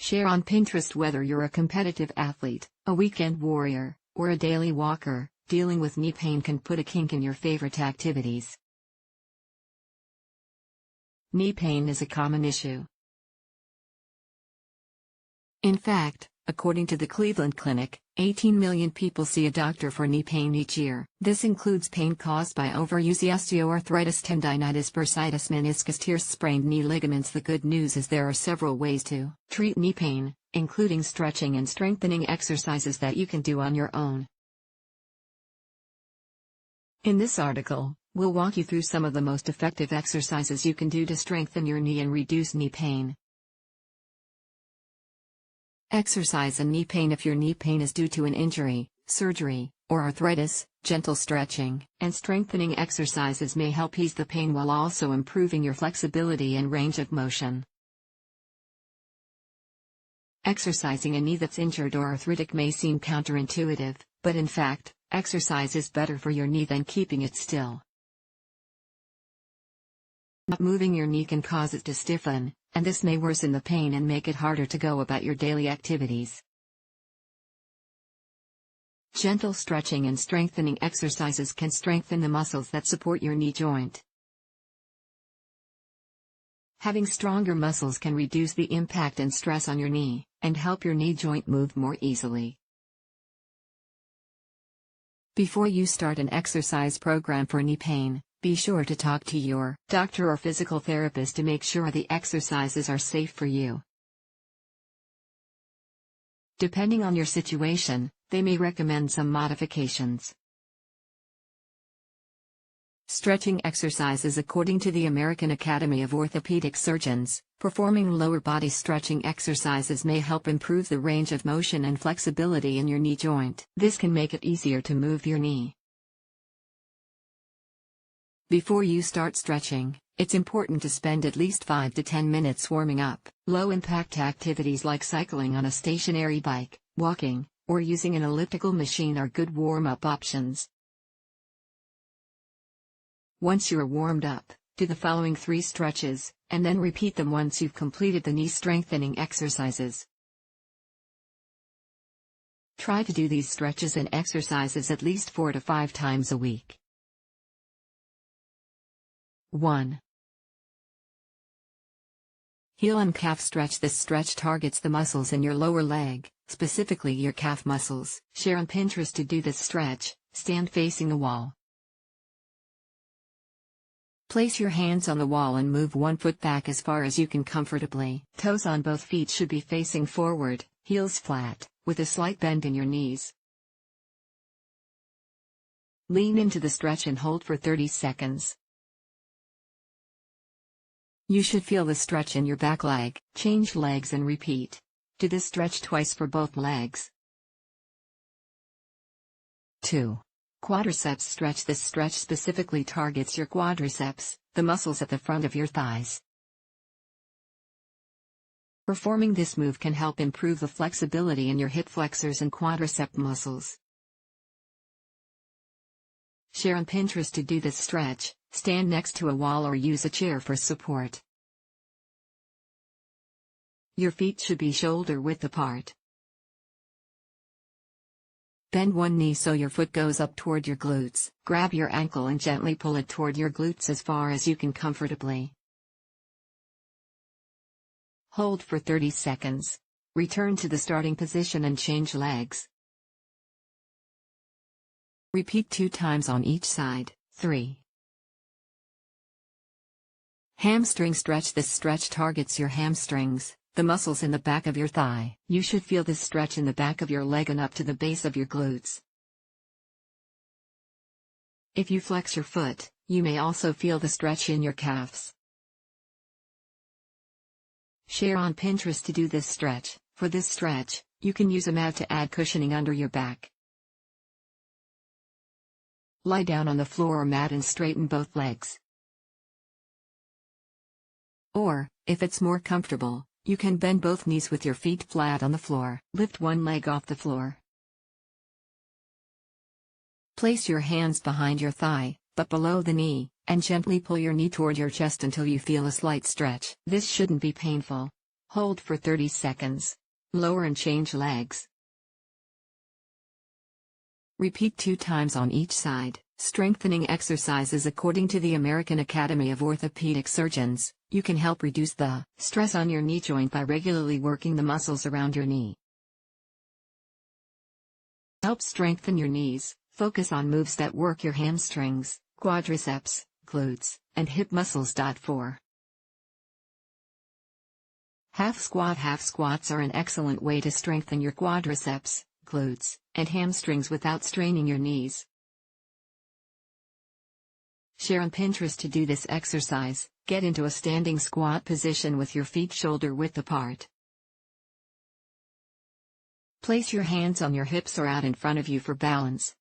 Share on Pinterest whether you're a competitive athlete, a weekend warrior, or a daily walker. Dealing with knee pain can put a kink in your favorite activities. Knee pain is a common issue. In fact, according to the Cleveland Clinic, 18 million people see a doctor for knee pain each year. This includes pain caused by overuse, osteoarthritis, tendinitis, bursitis, meniscus tears, sprained knee ligaments. The good news is there are several ways to treat knee pain, including stretching and strengthening exercises that you can do on your own. In this article, we'll walk you through some of the most effective exercises you can do to strengthen your knee and reduce knee pain. Exercise and knee pain. If your knee pain is due to an injury, surgery, or arthritis, gentle stretching and strengthening exercises may help ease the pain while also improving your flexibility and range of motion. Exercising a knee that's injured or arthritic may seem counterintuitive, but in fact, exercise is better for your knee than keeping it still. Not moving your knee can cause it to stiffen, and this may worsen the pain and make it harder to go about your daily activities. Gentle stretching and strengthening exercises can strengthen the muscles that support your knee joint. Having stronger muscles can reduce the impact and stress on your knee, and help your knee joint move more easily. Before you start an exercise program for knee pain, be sure to talk to your doctor or physical therapist to make sure the exercises are safe for you. Depending on your situation, they may recommend some modifications. Stretching exercises. According to the American Academy of Orthopedic Surgeons, performing lower body stretching exercises may help improve the range of motion and flexibility in your knee joint. This can make it easier to move your knee. Before you start stretching, it's important to spend at least 5 to 10 minutes warming up. Low-impact activities like cycling on a stationary bike, walking, or using an elliptical machine are good warm-up options. Once you're warmed up, do the following 3 stretches, and then repeat them once you've completed the knee strengthening exercises. Try to do these stretches and exercises at least 4 to 5 times a week. 1. Heel and calf stretch. This stretch targets the muscles in your lower leg, specifically your calf muscles. Share on Pinterest to do this stretch. Stand facing the wall. Place your hands on the wall and move one foot back as far as you can comfortably. Toes on both feet should be facing forward, heels flat, with a slight bend in your knees. Lean into the stretch and hold for 30 seconds. You should feel the stretch in your back leg. Change legs and repeat. Do this stretch twice for both legs. 2. Quadriceps stretch. This stretch specifically targets your quadriceps, the muscles at the front of your thighs. Performing this move can help improve the flexibility in your hip flexors and quadricep muscles. Share on Pinterest to do this stretch. Stand next to a wall or use a chair for support. Your feet should be shoulder width apart. Bend one knee so your foot goes up toward your glutes. Grab your ankle and gently pull it toward your glutes as far as you can comfortably. Hold for 30 seconds. Return to the starting position and change legs. Repeat 2 times on each side. 3. Hamstring stretch. This stretch targets your hamstrings, the muscles in the back of your thigh. You should feel this stretch in the back of your leg and up to the base of your glutes. If you flex your foot, you may also feel the stretch in your calves. Share on Pinterest to do this stretch. For this stretch, you can use a mat to add cushioning under your back. Lie down on the floor or mat and straighten both legs. Or, if it's more comfortable, you can bend both knees with your feet flat on the floor. Lift one leg off the floor. Place your hands behind your thigh, but below the knee, and gently pull your knee toward your chest until you feel a slight stretch. This shouldn't be painful. Hold for 30 seconds. Lower and change legs. Repeat 2 times on each side. Strengthening exercises. According to the American Academy of Orthopedic Surgeons, you can help reduce the stress on your knee joint by regularly working the muscles around your knee. Help strengthen your knees. Focus on moves that work your hamstrings, quadriceps, glutes, and hip muscles. 4. Half squat. Half squats are an excellent way to strengthen your quadriceps, glutes, and hamstrings without straining your knees. Share on Pinterest to do this exercise. Get into a standing squat position with your feet shoulder width apart. Place your hands on your hips or out in front of you for balance.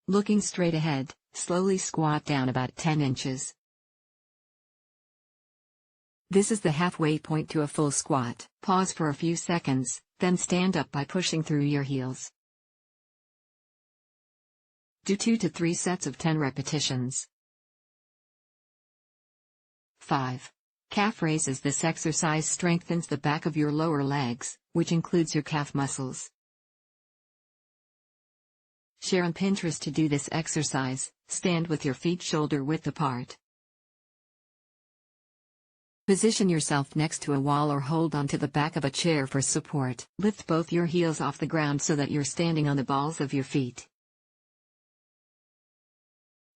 Looking straight ahead, slowly squat down about 10 inches. This is the halfway point to a full squat. Pause for a few seconds, then stand up by pushing through your heels. Do 2 to 3 sets of 10 repetitions. 5. Calf raises. This exercise strengthens the back of your lower legs, which includes your calf muscles. Share on Pinterest to do this exercise. Stand with your feet shoulder width apart. Position yourself next to a wall or hold onto the back of a chair for support. Lift both your heels off the ground so that you're standing on the balls of your feet.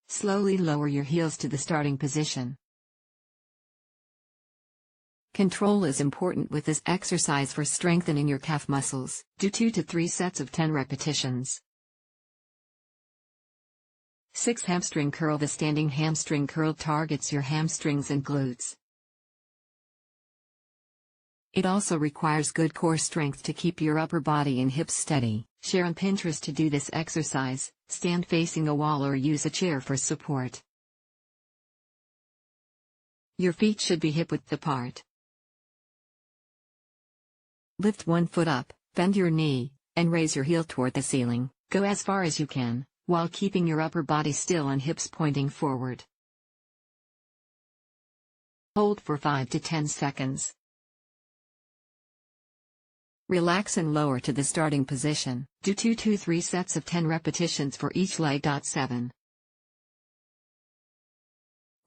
Slowly lower your heels to the starting position. Control is important with this exercise for strengthening your calf muscles. Do 2 to 3 sets of 10 repetitions. 6. Hamstring curl. The standing hamstring curl targets your hamstrings and glutes. It also requires good core strength to keep your upper body and hips steady. Share on Pinterest to do this exercise. Stand facing a wall or use a chair for support. Your feet should be hip width apart. Lift one foot up, bend your knee, and raise your heel toward the ceiling. Go as far as you can, while keeping your upper body still and hips pointing forward. Hold for 5 to 10 seconds. Relax and lower to the starting position. Do 2 to 3 sets of 10 repetitions for each leg. 7.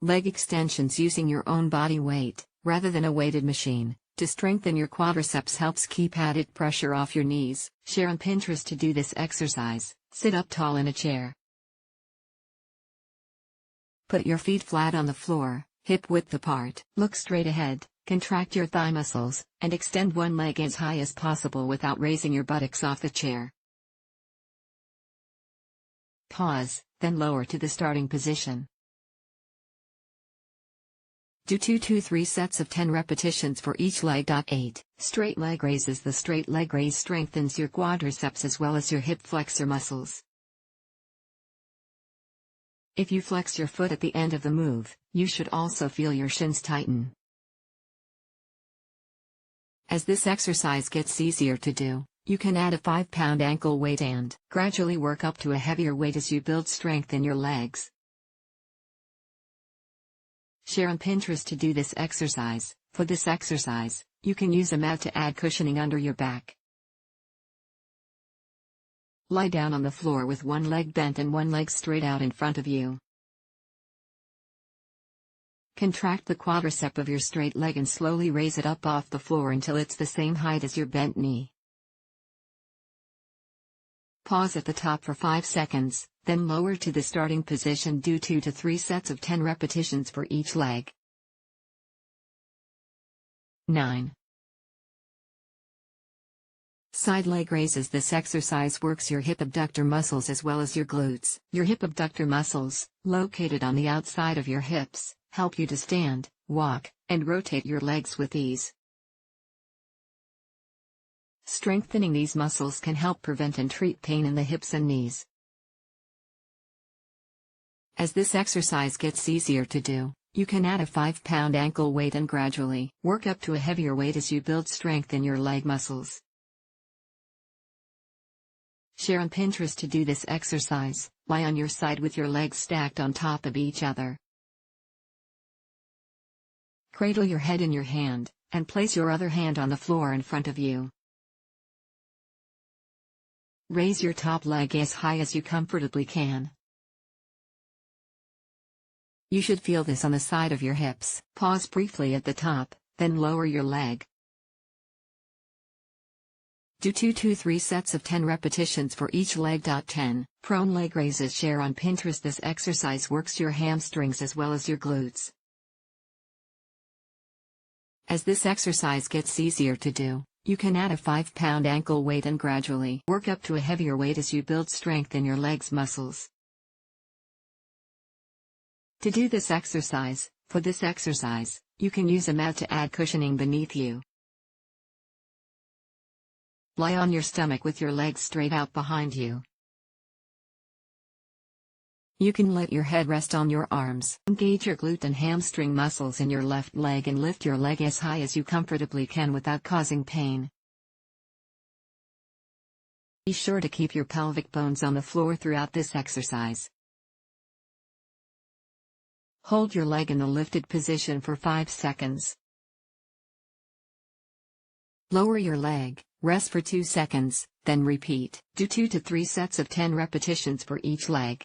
Leg extensions. Using your own body weight, rather than a weighted machine, to strengthen your quadriceps helps keep added pressure off your knees. Share on Pinterest to do this exercise. Sit up tall in a chair. Put your feet flat on the floor, hip width apart. Look straight ahead. Contract your thigh muscles, and extend one leg as high as possible without raising your buttocks off the chair. Pause, then lower to the starting position. Do 2 to 3 sets of 10 repetitions for each leg. 8. Straight leg raises. The straight leg raise strengthens your quadriceps as well as your hip flexor muscles. If you flex your foot at the end of the move, you should also feel your shins tighten. As this exercise gets easier to do, you can add a 5-pound ankle weight and gradually work up to a heavier weight as you build strength in your legs. Share on Pinterest to do this exercise. For this exercise, you can use a mat to add cushioning under your back. Lie down on the floor with one leg bent and one leg straight out in front of you. Contract the quadricep of your straight leg and slowly raise it up off the floor until it's the same height as your bent knee. Pause at the top for 5 seconds, then lower to the starting position. Do 2 to 3 sets of 10 repetitions for each leg. 9. Side leg raises. This exercise works your hip abductor muscles as well as your glutes. Your hip abductor muscles, located on the outside of your hips, help you to stand, walk, and rotate your legs with ease. Strengthening these muscles can help prevent and treat pain in the hips and knees. As this exercise gets easier to do, you can add a 5-pound ankle weight and gradually work up to a heavier weight as you build strength in your leg muscles. Share on Pinterest to do this exercise. Lie on your side with your legs stacked on top of each other. Cradle your head in your hand, and place your other hand on the floor in front of you. Raise your top leg as high as you comfortably can. You should feel this on the side of your hips. Pause briefly at the top, then lower your leg. Do 2 to 3 sets of 10 repetitions for each leg. 10. Prone leg raises. Share on Pinterest. This exercise works your hamstrings as well as your glutes. As this exercise gets easier to do, you can add a 5-pound ankle weight and gradually work up to a heavier weight as you build strength in your legs muscles. To do this exercise, you can use a mat to add cushioning beneath you. Lie on your stomach with your legs straight out behind you. You can let your head rest on your arms. Engage your glute and hamstring muscles in your left leg and lift your leg as high as you comfortably can without causing pain. Be sure to keep your pelvic bones on the floor throughout this exercise. Hold your leg in the lifted position for 5 seconds. Lower your leg, rest for 2 seconds, then repeat. Do 2 to 3 sets of 10 repetitions for each leg.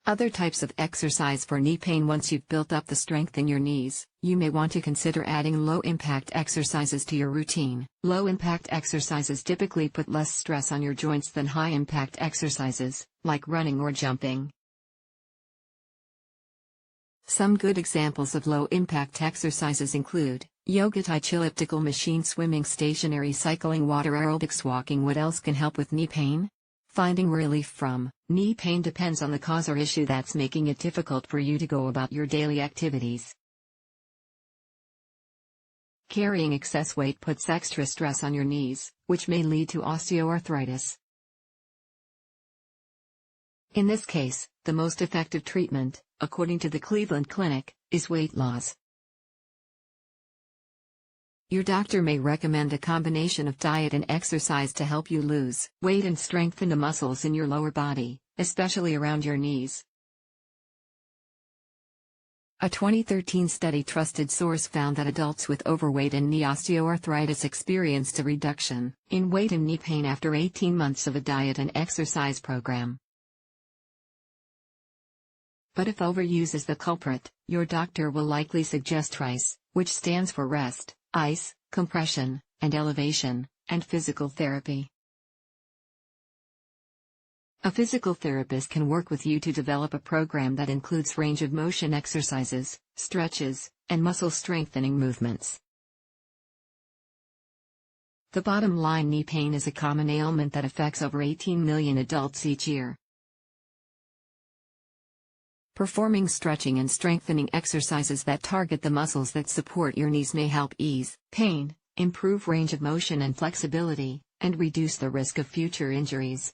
Other types of exercise for knee pain. Once you've built up the strength in your knees, you may want to consider adding low-impact exercises to your routine. Low-impact exercises typically put less stress on your joints than high-impact exercises, like running or jumping. Some good examples of low-impact exercises include yoga, tai chi, elliptical machine, swimming, stationary cycling, water aerobics, walking. What else can help with knee pain? Finding relief from knee pain depends on the cause or issue that's making it difficult for you to go about your daily activities. Carrying excess weight puts extra stress on your knees, which may lead to osteoarthritis. In this case, the most effective treatment, according to the Cleveland Clinic, is weight loss. Your doctor may recommend a combination of diet and exercise to help you lose weight and strengthen the muscles in your lower body, especially around your knees. A 2013 study trusted source found that adults with overweight and knee osteoarthritis experienced a reduction in weight and knee pain after 18 months of a diet and exercise program. But if overuse is the culprit, your doctor will likely suggest RICE, which stands for rest, ice, compression, and elevation, and physical therapy. A physical therapist can work with you to develop a program that includes range of motion exercises, stretches, and muscle strengthening movements. The bottom line: knee pain is a common ailment that affects over 18 million adults each year. Performing stretching and strengthening exercises that target the muscles that support your knees may help ease pain, improve range of motion and flexibility, and reduce the risk of future injuries.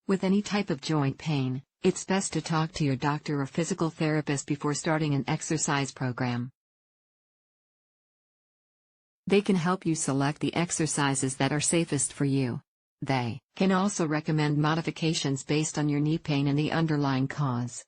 With any type of joint pain, it's best to talk to your doctor or physical therapist before starting an exercise program. They can help you select the exercises that are safest for you. They can also recommend modifications based on your knee pain and the underlying cause.